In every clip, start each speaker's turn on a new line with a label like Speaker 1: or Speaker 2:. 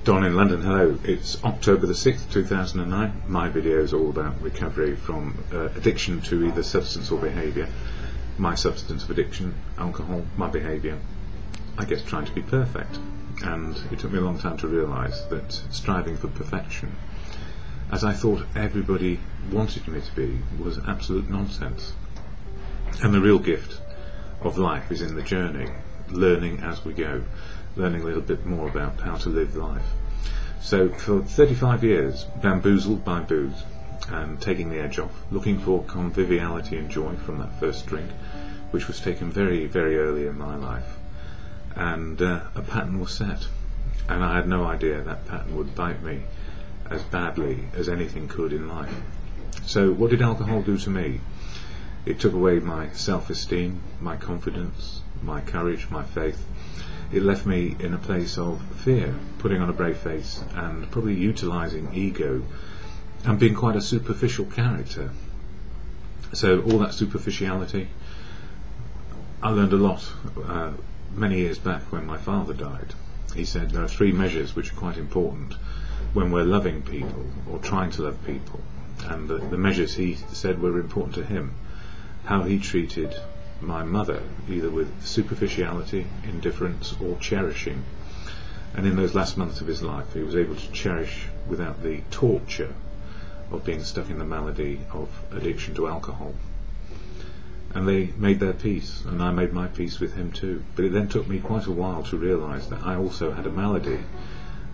Speaker 1: Don in London, hello. It's October the 6th, 2009. My video is all about recovery from addiction to either substance or behaviour. My substance of addiction, alcohol, my behaviour, I guess trying to be perfect. And it took me a long time to realise that striving for perfection, as I thought everybody wanted me to be, was absolute nonsense. And the real gift of life is in the journey, learning as we go, learning a little bit more about how to live life. So for 35 years, bamboozled by booze and taking the edge off, looking for conviviality and joy from that first drink, which was taken very, very early in my life. And a pattern was set, and I had no idea that pattern would bite me as badly as anything could in life. So what did alcohol do to me? It took away my self-esteem, my confidence, my courage, my faith. It left me in a place of fear, putting on a brave face and probably utilising ego and being quite a superficial character. So all that superficiality, I learned a lot many years back when my father died. He said there are three measures which are quite important when we're loving people or trying to love people, and the measures he said were important to him: how he treated my mother, either with superficiality, indifference or cherishing. And in those last months of his life he was able to cherish without the torture of being stuck in the malady of addiction to alcohol. And they made their peace, and I made my peace with him too. But it then took me quite a while to realise that I also had a malady,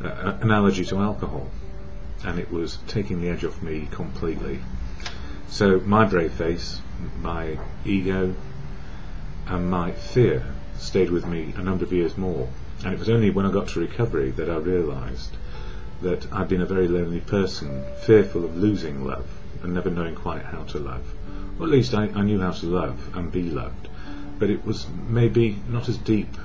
Speaker 1: an allergy to alcohol, and it was taking the edge off me completely. So my brave face, my ego and my fear stayed with me a number of years more, and it was only when I got to recovery that I realised that I'd been a very lonely person, fearful of losing love and never knowing quite how to love. Or at least I knew how to love and be loved, but it was maybe not as deep,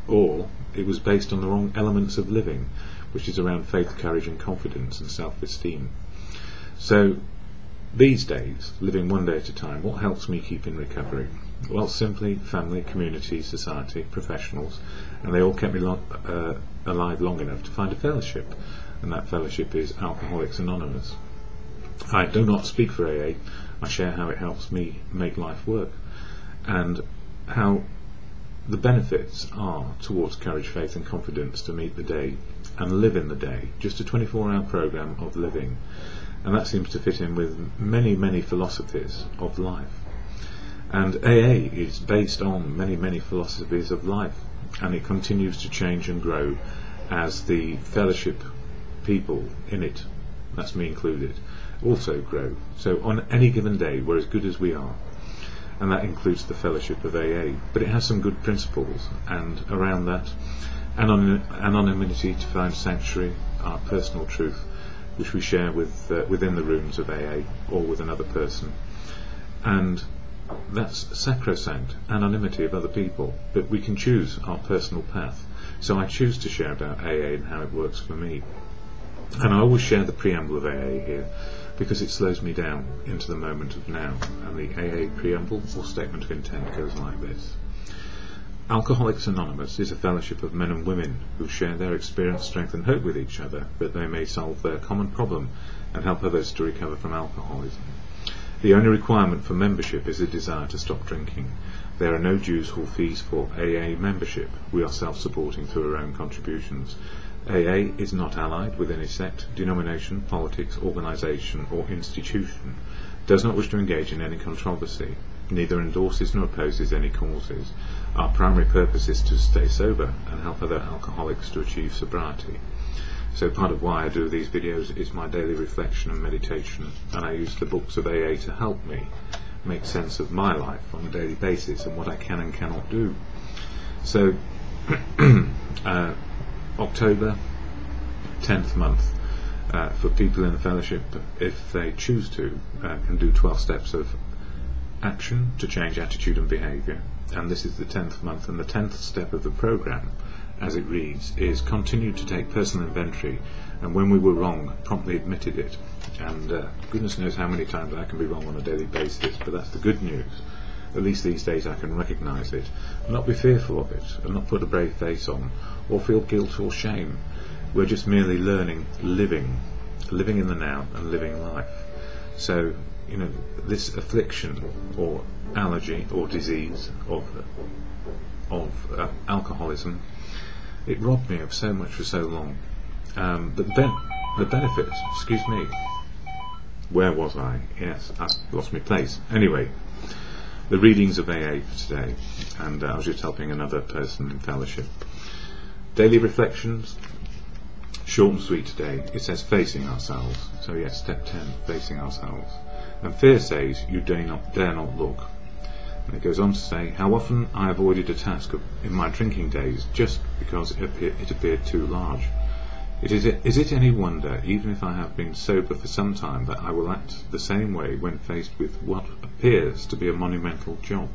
Speaker 1: or it was based on the wrong elements of living, which is around faith, courage and confidence and self-esteem. So these days, living one day at a time, what helps me keep in recovery? Well, simply family, community, society, professionals, and they all kept me alive long enough to find a fellowship, and that fellowship is Alcoholics Anonymous. I do not speak for AA, I share how it helps me make life work, and how the benefits are towards courage, faith and confidence to meet the day and live in the day, just a 24-hour program of living. And that seems to fit in with many, many philosophies of life. And AA is based on many, many philosophies of life, and it continues to change and grow as the fellowship people in it, that's me included, also grow. So on any given day we're as good as we are, and that includes the fellowship of AA. But it has some good principles, and around that, anonymity to find sanctuary, our personal truth, which we share with within the rooms of AA or with another person, and that's sacrosanct, anonymity of other people, but we can choose our personal path. So I choose to share about AA and how it works for me, and I always share the preamble of AA here because it slows me down into the moment of now. And the AA preamble or statement of intent goes like this: Alcoholics Anonymous is a fellowship of men and women who share their experience, strength and hope with each other, that they may solve their common problem and help others to recover from alcoholism. The only requirement for membership is a desire to stop drinking. There are no dues or fees for AA membership. We are self-supporting through our own contributions. AA is not allied with any sect, denomination, politics, organisation or institution, does not wish to engage in any controversy, neither endorses nor opposes any causes. Our primary purpose is to stay sober and help other alcoholics to achieve sobriety. So part of why I do these videos is my daily reflection and meditation, and I use the books of AA to help me make sense of my life on a daily basis and what I can and cannot do. So October, 10th month, for people in the fellowship, if they choose to, can do 12 steps of action to change attitude and behaviour. And this is the 10th month, and the 10th step of the programme, as it reads, is continue to take personal inventory, and when we were wrong, promptly admitted it. And goodness knows how many times I can be wrong on a daily basis, but that's the good news. At least these days I can recognise it, and not be fearful of it, and not put a brave face on, or feel guilt or shame. We're just merely learning, living in the now and living life. So, you know, this affliction or allergy or disease of alcoholism, it robbed me of so much for so long. The benefits, excuse me, where was I? Yes, I lost my place. Anyway, the readings of AA for today, and I was just helping another person in fellowship. Daily reflections, short and sweet today. It says facing ourselves. So yes, step 10, facing ourselves. And fear says, you dare not look. And it goes on to say, how often I avoided a task in my drinking days just because it appeared too large. Is it any wonder, even if I have been sober for some time, that I will act the same way when faced with what appears to be a monumental job,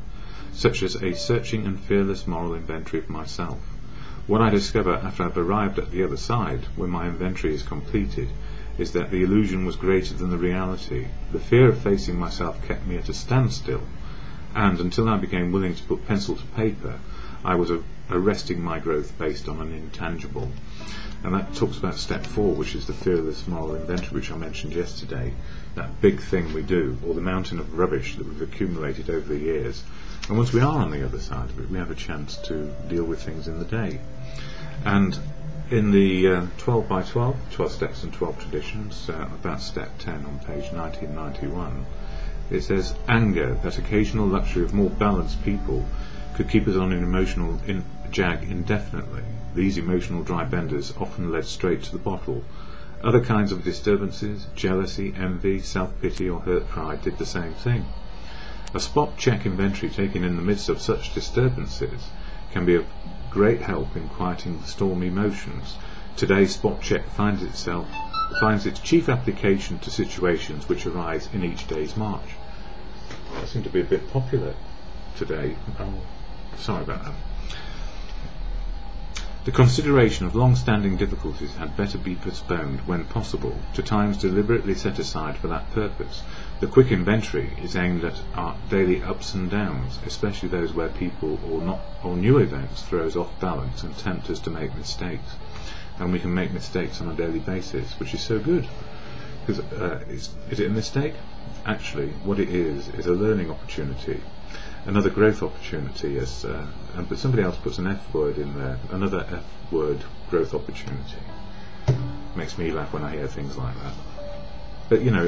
Speaker 1: such as a searching and fearless moral inventory of myself? What I discover after I've arrived at the other side, when my inventory is completed, is that the illusion was greater than the reality. The fear of facing myself kept me at a standstill, and until I became willing to put pencil to paper, I was arresting my growth based on an intangible. And that talks about step 4, which is the fearless moral inventory, which I mentioned yesterday, that big thing we do, or the mountain of rubbish that we've accumulated over the years. And once we are on the other side of it, we have a chance to deal with things in the day. And in the 12 by 12 steps and 12 traditions, about step 10 on page 1991, it says, anger, that occasional luxury of more balanced people, could keep us on an emotional jag indefinitely. These emotional dry benders often led straight to the bottle. Other kinds of disturbances, jealousy, envy, self-pity or hurt pride did the same thing. A spot check inventory taken in the midst of such disturbances can be of great help in quieting the stormy emotions. Today's spot check finds its chief application to situations which arise in each day's march. That seemed to be a bit popular today. Oh, sorry about that. The consideration of long-standing difficulties had better be postponed, when possible, to times deliberately set aside for that purpose. The quick inventory is aimed at our daily ups and downs, especially those where people or new events throw us off balance and tempt us to make mistakes. And we can make mistakes on a daily basis, which is so good. Because is it a mistake? Actually, what it is a learning opportunity. Another growth opportunity, but somebody else puts an F word in there, another F word, growth opportunity. Makes me laugh when I hear things like that. But you know,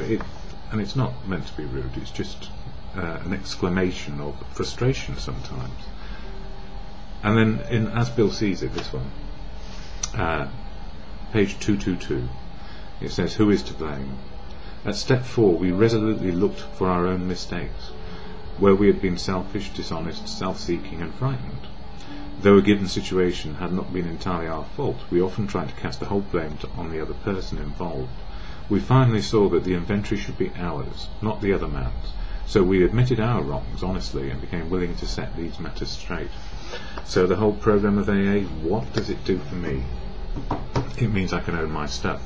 Speaker 1: it's not meant to be rude, it's just an exclamation of frustration sometimes. And then, as Bill sees it, this one, page 222, it says, who is to blame? At step 4, we resolutely looked for our own mistakes, where we had been selfish, dishonest, self-seeking and frightened. Though a given situation had not been entirely our fault, we often tried to cast the whole blame on the other person involved. We finally saw that the inventory should be ours, not the other man's, so we admitted our wrongs honestly and became willing to set these matters straight. So the whole program of AA, what does it do for me? It means I can own my stuff.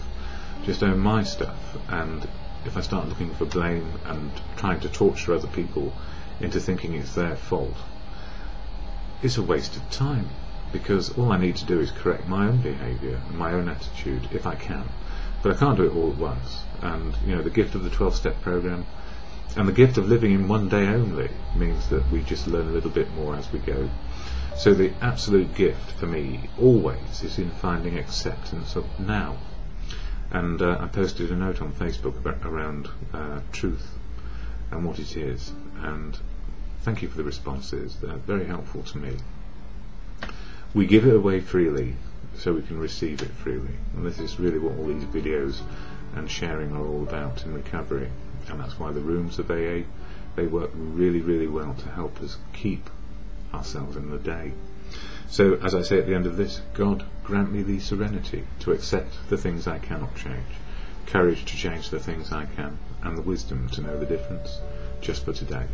Speaker 1: Just own my stuff, and if I start looking for blame and trying to torture other people into thinking it's their fault, it's a waste of time, because all I need to do is correct my own behaviour and my own attitude if I can, but I can't do it all at once. And you know, the gift of the 12-step program and the gift of living in one day only means that we just learn a little bit more as we go. So the absolute gift for me always is in finding acceptance of now. And I posted a note on Facebook around truth and what it is, and thank you for the responses. They're very helpful to me. We give it away freely so we can receive it freely, and this is really what all these videos and sharing are all about in recovery. And that's why the rooms of AA, they work really, really well to help us keep ourselves in the day. So, as I say at the end of this, God grant me the serenity to accept the things I cannot change, courage to change the things I can, and the wisdom to know the difference just for today.